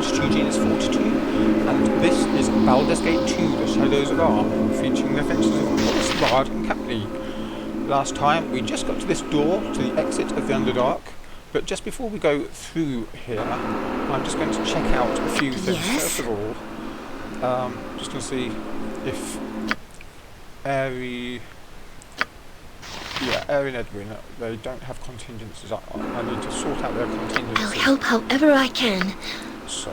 Fortitude is Fortitude, and this is Baldur's Gate 2, The Shadows of Ar, featuring the adventures of Bard and Company. Last time we just got to this door, to the exit of the Underdark, but just before we go through here, I'm just going to check out a few things. Yes? First of all, just going to see if Aerie and Edwin, they don't have contingencies. I need to sort out their contingencies. I'll help however I can. So, I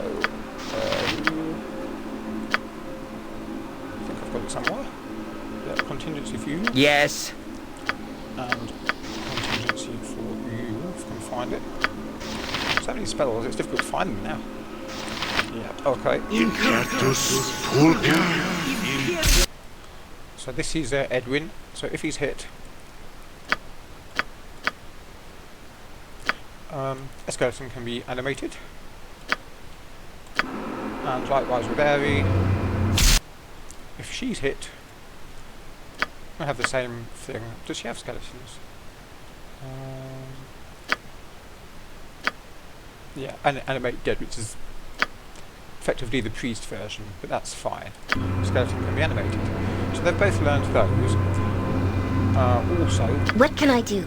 think I've got it somewhere. Yeah, contingency for you. Yes. And contingency for you, if I can find it. So many spells, it's difficult to find them now. Yeah, okay. So this is Edwin. So if he's hit, a skeleton can be animated. And likewise with Aerie, if she's hit, we'll have the same thing. Does she have skeletons? Yeah, animate dead, which is effectively the priest version, but that's fine. Skeleton can be animated. So they've both learned those. Also, What can I do?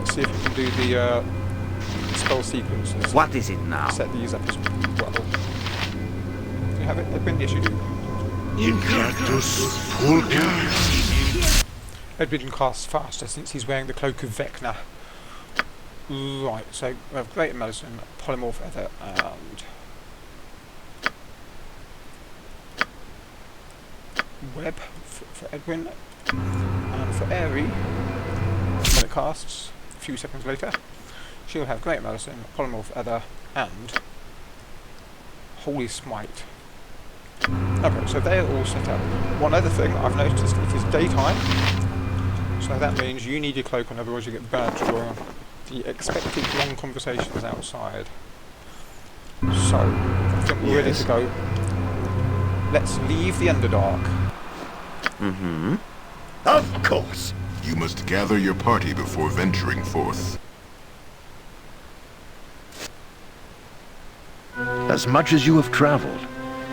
let's see if we can do the spell sequences. What is it now? Set these up as well. Do you have it? Edwin? Yes, you do. Edwin casts faster since he's wearing the cloak of Vecna. Right, so we have Greater Medicine, Polymorph Feather, and Web for Edwin. And for Aerie, when it casts, a few seconds later, she'll have Great Medicine, Polymorph Feather, and Holy Smite. Okay, so they're all set up. One other thing I've noticed, it is daytime, so that means you need your cloak on, otherwise you get burnt during the expected long conversations outside. So, I think we're ready to go. Let's leave the Underdark. Mm-hmm. Of course. You must gather your party before venturing forth. As much as you have traveled,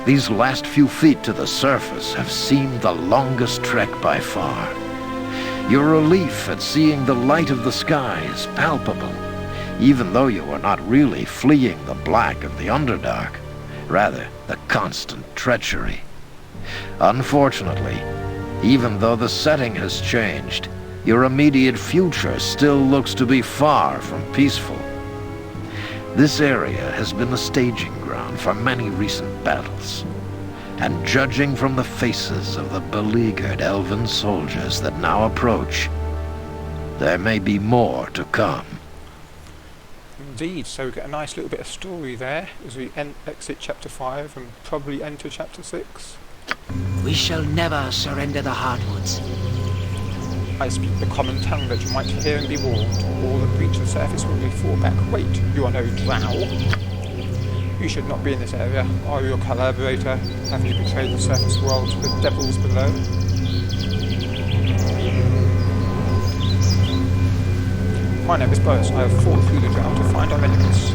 these last few feet to the surface have seemed the longest trek by far. Your relief at seeing the light of the sky is palpable, even though you are not really fleeing the black of the Underdark, rather the constant treachery. Unfortunately, even though the setting has changed, your immediate future still looks to be far from peaceful. This area has been the staging ground for many recent battles, and judging from the faces of the beleaguered elven soldiers that now approach, there may be more to come. Indeed, so we get a nice little bit of story there as we exit chapter 5 and probably enter chapter 6. We shall never surrender the hardwoods. I speak the common tongue that you might hear and be warned. All that breach the surface will be fought back. Wait, you are no drow. You should not be in this area. Are you a collaborator? Have you betrayed the surface world to the devils below? My name is Boris. I have fought through the drow to find Irenicus.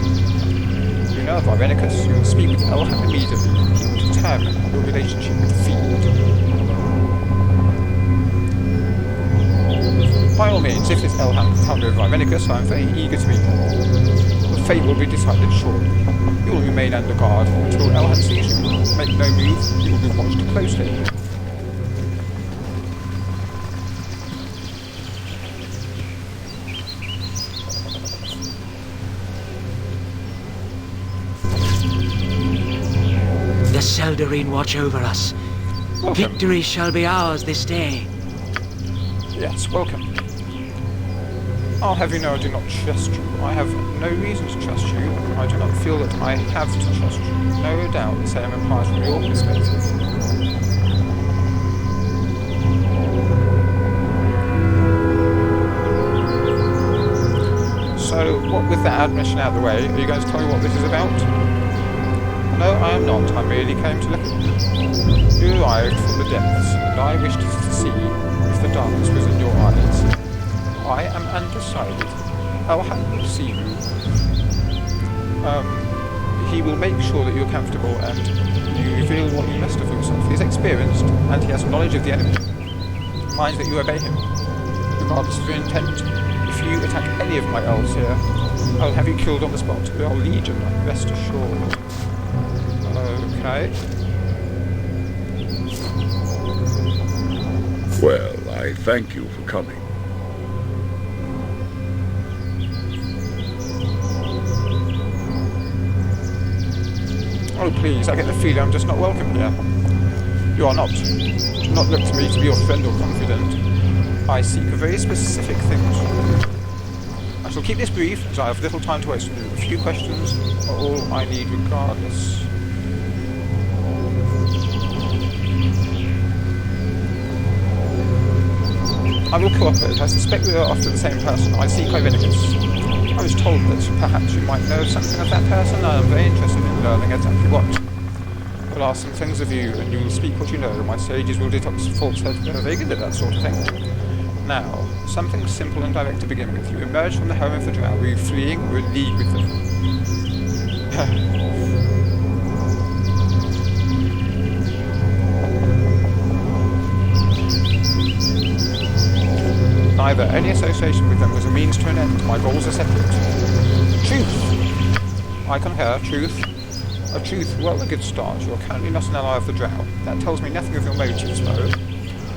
You know of Irenicus. You will speak with Elhan immediately. He will determine your relationship with the field. By all means, if this Elhan can tell me of Irenicus, I am very eager to meet him. The fate will be decided shortly. You will remain under guard until Elhan sees you. Make no move, you will be watched closely. The Seldarine watch over us. Welcome. Victory shall be ours this day. Yes, welcome. I'll have you know I do not trust you. I have no reason to trust you. I do not feel that I have to trust you. No doubt the same applies from your perspective. So, what with that admission out of the way, are you going to tell me what this is about? No, I am not. I merely came to look at you. You arrived from the depths, and I wished to see if the darkness was in your eyes. I am undecided. Elhan will see you. He will make sure that you're comfortable and you reveal what you must of yourself. He is experienced and he has knowledge of the enemy. Mind that you obey him, regardless of your intent. If you attack any of my elves here, I'll have you killed on the spot. We are legion, rest assured. Okay. Well, I thank you for coming. Oh please, I get the feeling I'm just not welcome here. You are not. Do not look to me to be your friend or confidant. I seek a very specific thing from you. I shall keep this brief, as I have little time to waste with you. A few questions are all I need regardless. I will cooperate. I suspect we are after the same person. I seek Irenicus. I was told that perhaps you might know something of that person. I am very interested in learning exactly what. I will ask some things of you, and you will speak what you know. My sages will detox falsehood. They're very good at that sort of thing. Now, something simple and direct to begin with. You emerge from the home of the Drow. Were you fleeing or in league with them? Neither. Any association with them was a means to an end. My goals are separate. Truth! I concur. Truth. A truth, well, a good start. You are currently not an ally of the Drow. That tells me nothing of your motives, though.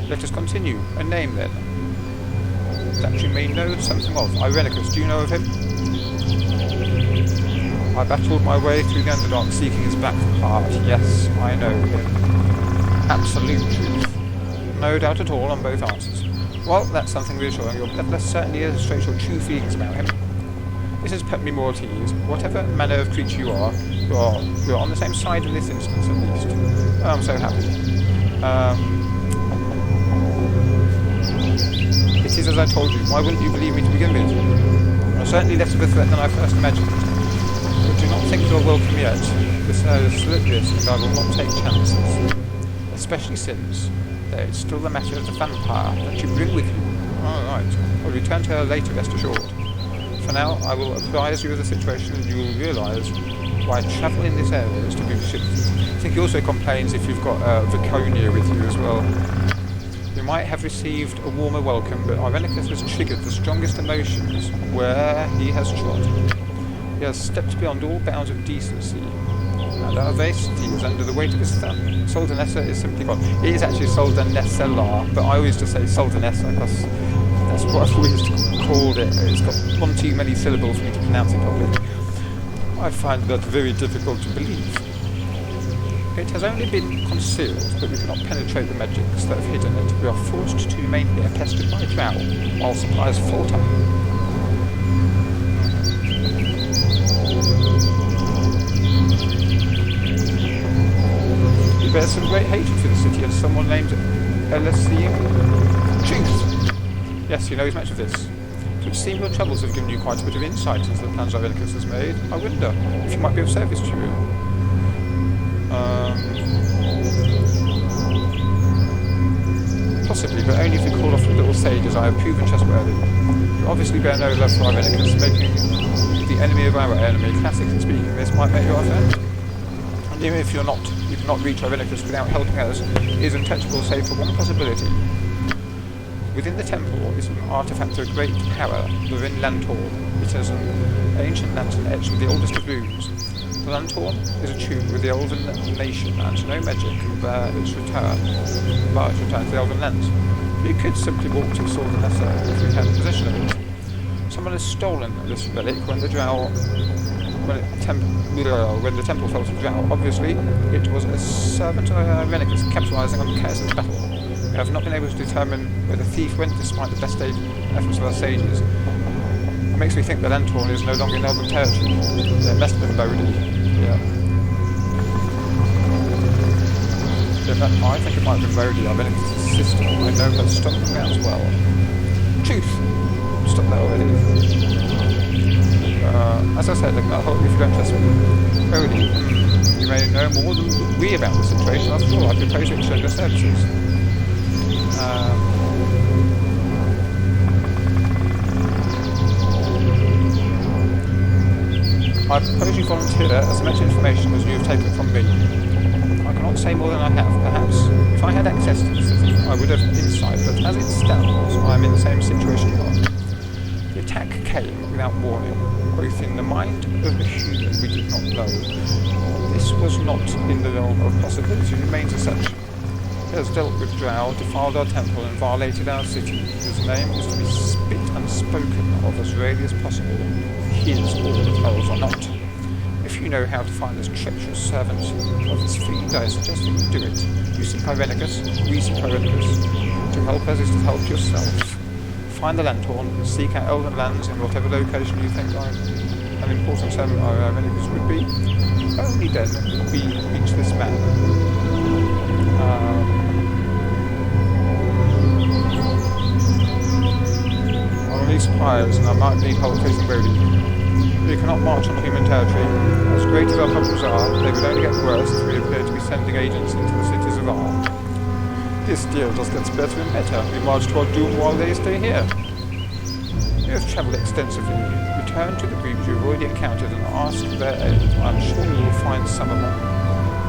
Let us continue. A name, then. That you may know something of. Irenicus, do you know of him? I battled my way through the Underdark seeking his black heart. Yes, I know him. Absolute truth. No doubt at all on both answers. Well, that's something reassuring. Your bloodlust certainly illustrates your true feelings about him. This has put me more at ease. Whatever manner of creature you are on the same side in this instance at least. Oh, I'm so happy. It is as I told you. Why wouldn't you believe me to begin with? You're certainly less of a threat than I first imagined. But do not think you're welcome yet. This is risk, and I will not take chances. Especially since there is still the matter of the vampire that you bring with you. Alright. I'll return to her later, rest assured. For now, I will apprise you of the situation and you will realise why travel in this area is to be restricted. I think he also complains if you've got Viconia with you as well. You might have received a warmer welcome, but Irenicus has triggered the strongest emotions where he has trod. He has stepped beyond all bounds of decency, and our vacity is under the weight of his thumb. Soldanessa is simply gone. It is actually Soldanessa, but I always just say Soldanessa because that's what I've always called it. It's got one too many syllables for me to pronounce it properly. I find that very difficult to believe. It has only been concealed, but we cannot penetrate the magics that have hidden it. We are forced to remain here, pestered by Drow, while supplies falter. He bears some great hatred for the city as someone named Elhan. Truth! Yes, he knows much of this. It would seem your troubles have given you quite a bit of insight into the plans Irenicus has made. I wonder if you might be of service to you. Possibly, but only if you call off the little sages I have proven trustworthy. You obviously bear no love for Irenicus, making the enemy of our enemy. Classically speaking, this might make you our friend. And even if you cannot reach Irenicus without helping us, it is untouchable save for one possibility. Within the temple is an artifact of great power, the Lantorn. It has an ancient lantern etched with the oldest of runes. The Lantorn is attuned with the Elven nation, and no magic can bar its return to the Elven lands. You could simply walk to Soldanessa if we had possession of it. Someone has stolen this relic when the temple fell to Drow. Obviously, it was a servant of Irenicus capitalizing on the chaos of the battle. We have not been able to determine where the thief went despite the best efforts of our sages. It makes me think that Lantorn is no longer in Elven territory. It must have been Baldur. Yeah. I think it might have been Baldur, Irenicus' sister. I know her stomping grounds well. Truth! Stop that already. As I said, I'll help you if you don't trust me. Baldur, you may know more than we about the situation. After all, I propose you to your services. I propose you volunteer as much information as you have taken from me. I cannot say more than I have. Perhaps, if I had access to the city, I would have insight, but as it stands, I am in the same situation you are. The attack came without warning, both in the mind of the human we did not know. This was not in the realm of possibility, it remains as such. He has dealt with Drow, defiled our temple, and violated our city. His name is to be spit and spoken of as rarely as possible. His or the Elves or not. If you know how to find this treacherous servant of this fiend, I suggest that you do it. You seek Irenicus, we seek Irenicus. To help us is to help yourself. Find the Lanthorn, seek out Elven lands in whatever location you think an important servant of Irenicus would be. Only then will we reach this man. I'll need suppliers and I might need help facing Bodhi. We cannot march on human territory. As great as our problems are, they would only get worse if we appear to be sending agents into the cities of Ar. This deal just gets better and better. We march to our doom while they stay here. You have travelled extensively. Return to the groups you have already encountered and ask their aid. I'm sure you will find some of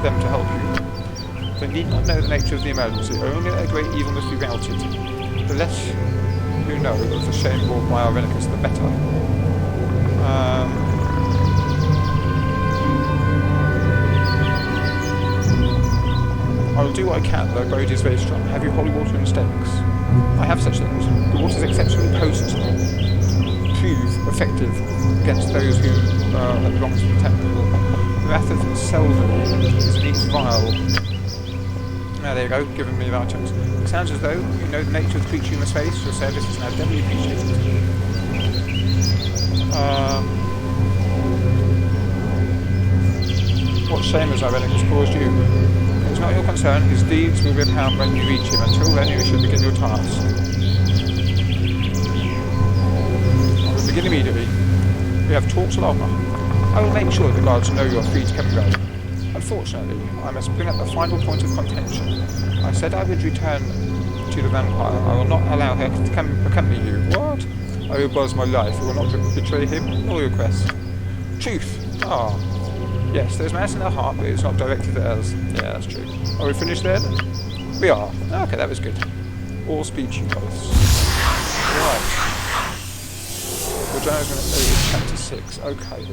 them to help you. They need not know the nature of the emergency, only a great evil must be routed. The less you know of the shame brought by Irenicus, the better. I will do what I can, though Bodhi is very strong. Have you holy water and stakes? I have such things. The water is exceptionally potent, prove effective against those who belong to the temple. The wrath of Selden is an each vial. There you go, giving me the items. It sounds as though you know the nature of the creature you must face. Your service is now doubly appreciated. What shame has Irenicus caused you? It is not your concern. His deeds will be apparent when you reach him. Until then, you should begin your task. I will begin immediately. We have talks along. I will make sure the guards know you are free to come and go. Unfortunately, I must bring up the final point of contention. I said I would return to the vampire. I will not allow her to come accompany you. What? I will buzz my life. I will not betray him or your quest. Truth. Ah. Yes, there's malice in their heart, but it's not directed at us. Yeah, that's true. Are we finished then? We are. Okay, that was good. All speech you both. Right. The journal's going to say chapter 6. Okay.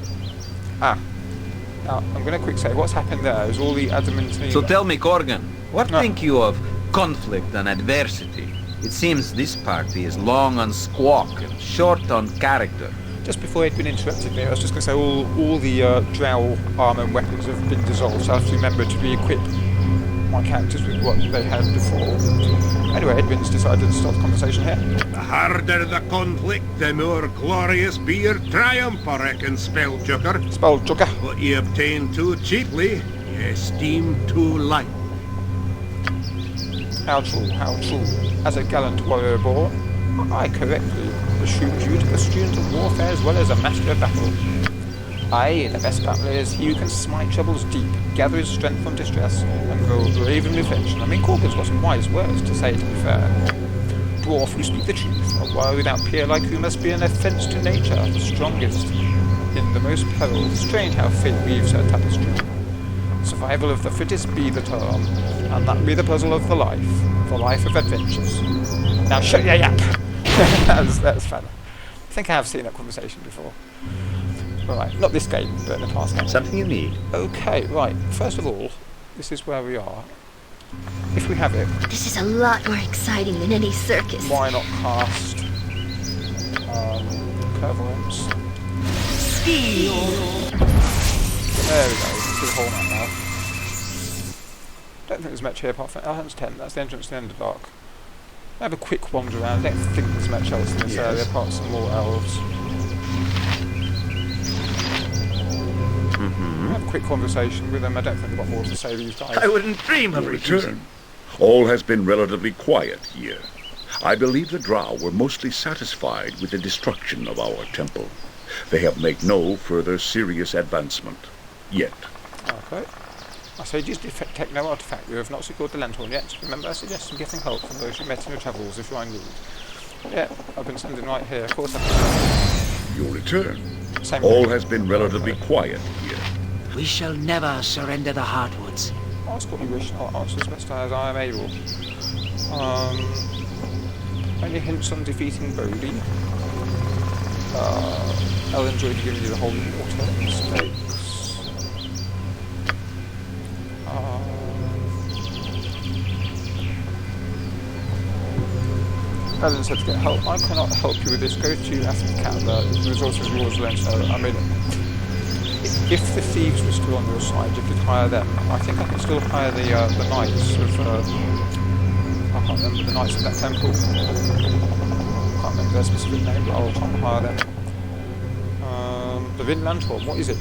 Now, I'm going to quick say, what's happened there is all the adamantine... So tell me, Corgan, what think you of conflict and adversity? It seems this party is long on squawk and short on character. Just before Edwin interrupted me, I was just going to say all the Drow armour and weapons have been dissolved, so I have to remember to re-equip my characters with what they had before. Anyway, Edwin's decided to start the conversation here. The harder the conflict, the more glorious be your triumph, I reckon, Spelljoker. Spelljoker. What you obtain too cheaply, you esteem too light. How true, how true. As a gallant warrior born, I correctly assumed you to be a student of warfare as well as a master of battle. Aye, the best battler is he who can smite troubles deep, gather his strength from distress, and grow brave in reflection. I mean, Corgan's got some wise words to say, to be fair. Dwarf, you speak the truth. A warrior without peer like you must be an offence to nature, the strongest in the most peril. Strange how fate weaves her tapestry. Survival of the fittest be the term, and that be the puzzle of the life of adventures. Now shut your yap! that was fun. I think I have seen that conversation before. Right, not this game, but in the past game. Something you need. Okay, right. First of all, this is where we are. If we have it... This is a lot more exciting than any circus. Why not cast... Clairvoyance? There we go. Let's do the whole map now. Don't think there's much here apart from Elhan's tent. That's the entrance to the Underdark. I have a quick wander around. I don't think there's much else in this area apart from some more elves. Have a quick conversation with them. I don't think they've got more to say these days. I wouldn't dream of Return. All has been relatively quiet here. I believe the Drow were mostly satisfied with the destruction of our temple. They have made no further serious advancement. Yet. Okay. I say just detect no artifact. You have not secured the Lanthorn yet. Remember, I suggested getting help from those you met in your travels if you are in need. Yeah, I've been sending right here. Of course I can. Your return. Same All thing. has been relatively quiet here. We shall never surrender the hardwoods. Ask what you wish, I'll answer as best as I am able. Any hints on defeating Bodhi? I'll enjoy giving you the holy water mistakes. Ellen said to get help. I cannot help you with this. Go to Africa. The resources are yours alone. So, I mean, if the thieves were still on your side, you could hire them. I think I can still hire the knights of. I can't remember the knights of that temple. I can't remember their specific name, but I'll try and hire them. The Vinland Home, what is it?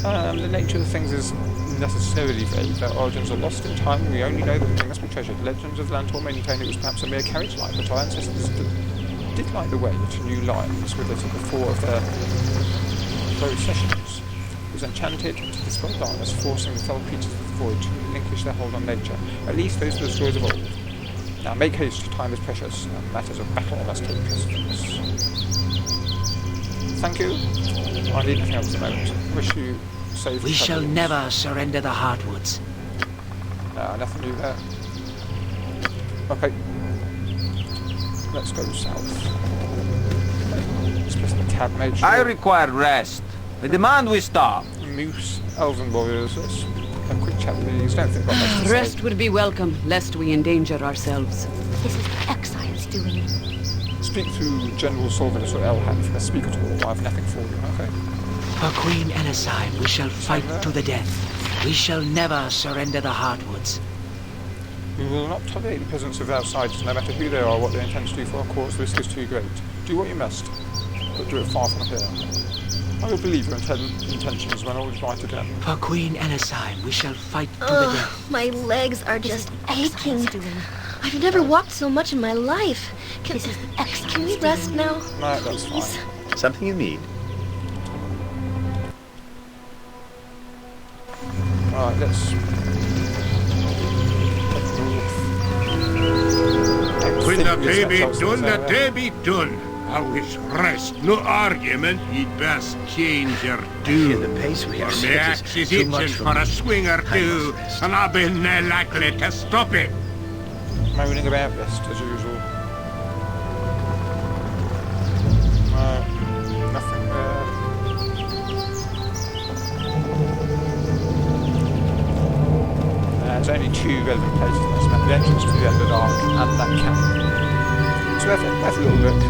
The nature of things is necessarily vague. Their origins are lost in time. We only know that they must be treasured. Legends of Landtor maintain it was perhaps a mere carriage light, but our ancestors did light the way to new lines with it at the fore of their processions. It was enchanted to dispel darkness, forcing the fell creatures of the void to relinquish their hold on nature. At least those were the stories of old. Now make haste, time is precious, and matters of battle must take precedence. Thank you. I need nothing else at the moment. Wish you safe. We shall travels. never surrender the hardwoods. Nothing new there. Okay. Let's go south. Let's press the tab mage. I require rest. I demand we stop. Moose, Elven warriors. Let's have a quick chat with these. Don't think about much to say. Rest would be welcome, lest we endanger ourselves. This is the exiles doing. Speak to General Solvinus or Elhan if you speak at all. I have nothing for you, okay? For Queen Elisine, we shall fight to the death. We shall never surrender the hardwoods. We will not tolerate the presence of outsiders, no matter who they are or what they intend to do for our cause. The risk is too great. Do what you must, but do it far from here. I will believe your intentions when all is right again. For Queen Elisine, we shall fight to the death. My legs are just aching. Doing. I've never walked so much in my life. Can we rest now? No, that's Please? fine. Something you need? Alright, let's... When the day be done, the day be done. I wish rest, no argument. You'd best change your Here, the tune. pace we For have my set axe is too much itching for for a swing or two, and I've been likely to stop it. moaning about rest as usual. Nothing there. There's only two relevant places in this map, the entrance to the Underdark and that camp. So have a little look.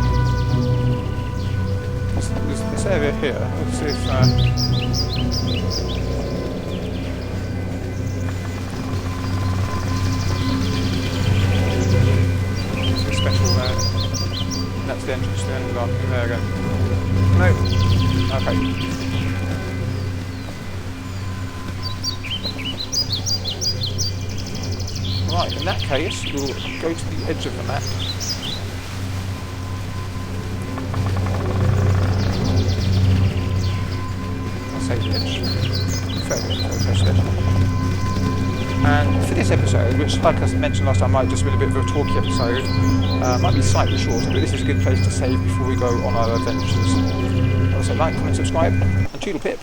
There's this area here. Let's see if there's a special there. That's the entrance to the Underdark. There we go. No. Okay. Right, in that case, we'll go to the edge of the map. I'll say the edge. Fairly close edge. And for this episode, which, like I mentioned last time, might have just been a bit of a talky episode, might be slightly shorter, but this is a good place to save before we go on our adventures. Also, like, comment, subscribe, and toodle pip.